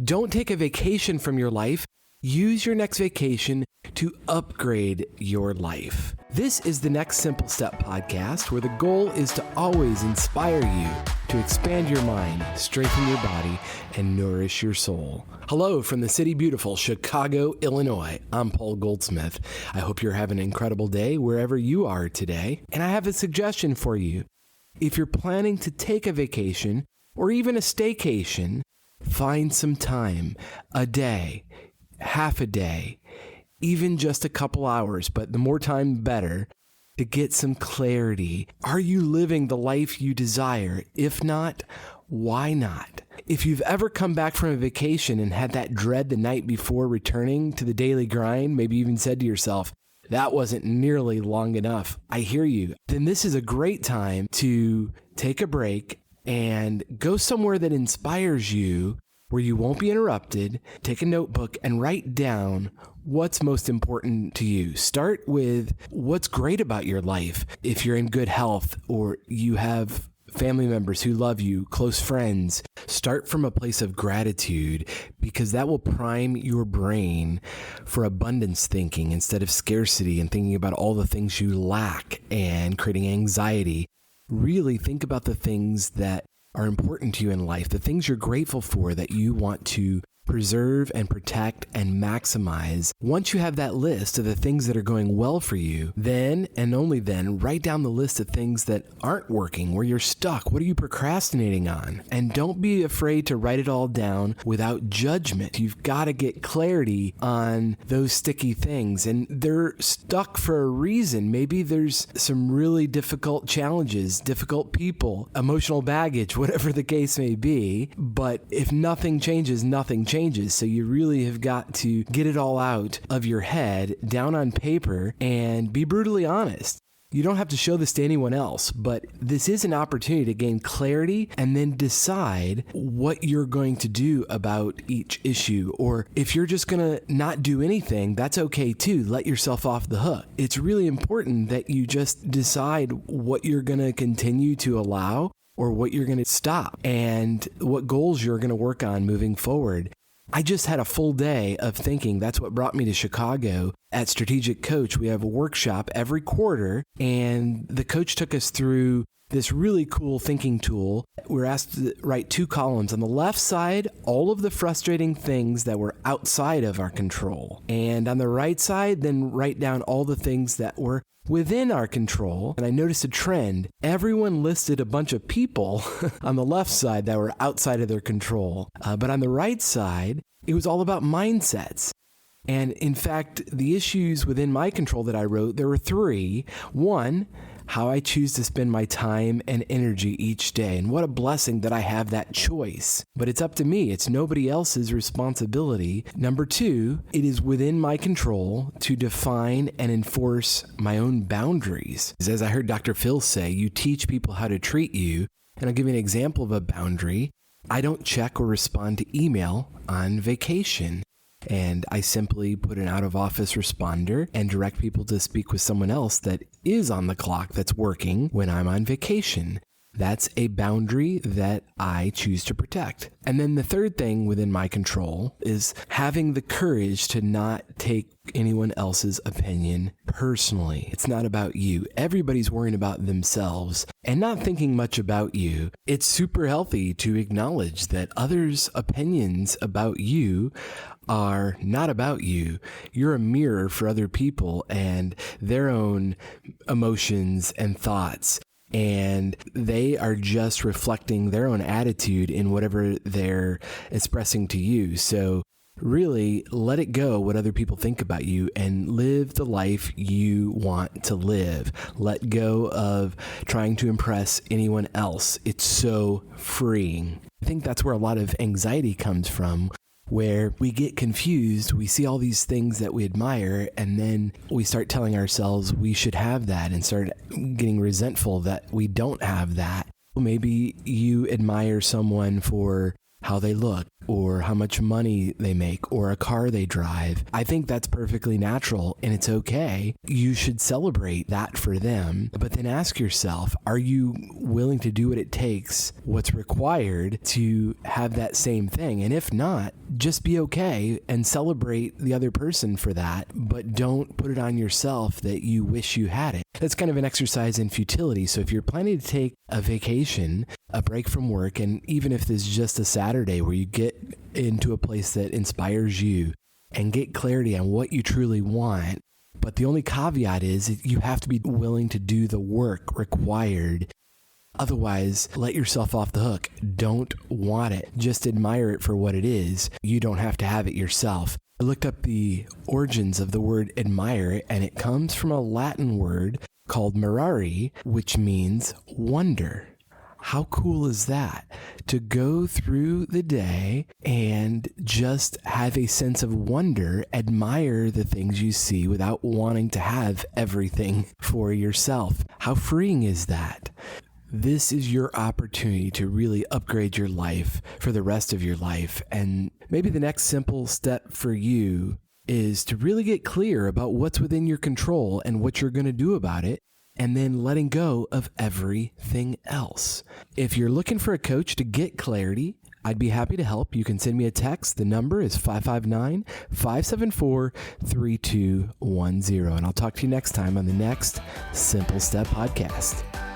Don't take a vacation from your life. Use your next vacation to upgrade your life. This is the Next Simple Step podcast, where the goal is to always inspire you to expand your mind, strengthen your body, and nourish your soul. Hello from the city beautiful Chicago, Illinois. I'm Paul Goldsmith. I hope you're having an incredible day wherever you are today. And I have a suggestion for you. If you're planning to take a vacation or even a staycation, find some time, a day, half a day, even just a couple hours, but the more time, the better, to get some clarity. Are you living the life you desire? If not, why not? If you've ever come back from a vacation and had that dread the night before returning to the daily grind, maybe even said to yourself, that wasn't nearly long enough, I hear you, then this is a great time to take a break and go somewhere that inspires you, where you won't be interrupted. Take a notebook and write down what's most important to you. Start with what's great about your life. If you're in good health or you have family members who love you, close friends, start from a place of gratitude, because that will prime your brain for abundance thinking instead of scarcity and thinking about all the things you lack and creating anxiety. Really think about the things that are important to you in life, the things you're grateful for that you want to preserve and protect and maximize. Once you have that list of the things that are going well for you, then and only then write down the list of things that aren't working, where you're stuck. What are you procrastinating on? And don't be afraid to write it all down without judgment. You've got to get clarity on those sticky things, and they're stuck for a reason. Maybe there's some really difficult challenges, difficult people, emotional baggage, whatever the case may be. But if nothing changes, nothing changes. So you really have got to get it all out of your head, down on paper, and be brutally honest. You don't have to show this to anyone else, but this is an opportunity to gain clarity and then decide what you're going to do about each issue. Or if you're just going to not do anything, that's okay too. Let yourself off the hook. It's really important that you just decide what you're going to continue to allow or what you're going to stop and what goals you're going to work on moving forward. I just had a full day of thinking. That's what brought me to Chicago. At Strategic Coach, we have a workshop every quarter, and the coach took us through this really cool thinking tool. We're asked to write 2 columns. On the left side, all of the frustrating things that were outside of our control. And on the right side, then write down all the things that were within our control. And I noticed a trend. Everyone listed a bunch of people on the left side that were outside of their control. But on the right side, it was all about mindsets. And in fact, the issues within my control that I wrote, there were 3. 1, how I choose to spend my time and energy each day. And what a blessing that I have that choice. But it's up to me. It's nobody else's responsibility. Number 2, it is within my control to define and enforce my own boundaries. As I heard Dr. Phil say, you teach people how to treat you. And I'll give you an example of a boundary. I don't check or respond to email on vacation. And I simply put an out-of-office responder and direct people to speak with someone else that is on the clock, that's working when I'm on vacation. That's a boundary that I choose to protect. And then the third thing within my control is having the courage to not take anyone else's opinion personally. It's not about you. Everybody's worrying about themselves and not thinking much about you. It's super healthy to acknowledge that others' opinions about you are not about you. You're a mirror for other people and their own emotions and thoughts. And they are just reflecting their own attitude in whatever they're expressing to you. So really let it go what other people think about you and live the life you want to live. Let go of trying to impress anyone else. It's so freeing. I think that's where a lot of anxiety comes from, where we get confused. We see all these things that we admire, and then we start telling ourselves we should have that and start getting resentful that we don't have that. Maybe you admire someone for how they look, or how much money they make or a car they drive. I think that's perfectly natural and it's okay. You should celebrate that for them, but then ask yourself, are you willing to do what it takes, what's required to have that same thing? And if not, just be okay and celebrate the other person for that, but don't put it on yourself that you wish you had it. That's kind of an exercise in futility. So if you're planning to take a vacation, a break from work, and even if this is just a Saturday where you get into a place that inspires you and get clarity on what you truly want, but the only caveat is you have to be willing to do the work required. Otherwise, let yourself off the hook. Don't want it. Just admire it for what it is. You don't have to have it yourself. I looked up the origins of the word admire, and it comes from a Latin word called mirari, which means wonder. How cool is that? To go through the day and just have a sense of wonder, admire the things you see without wanting to have everything for yourself. How freeing is that? This is your opportunity to really upgrade your life for the rest of your life. And maybe the next simple step for you is to really get clear about what's within your control and what you're going to do about it, and then letting go of everything else. If you're looking for a coach to get clarity, I'd be happy to help. You can send me a text. The number is 559-574-3210. And I'll talk to you next time on the next Simple Step Podcast.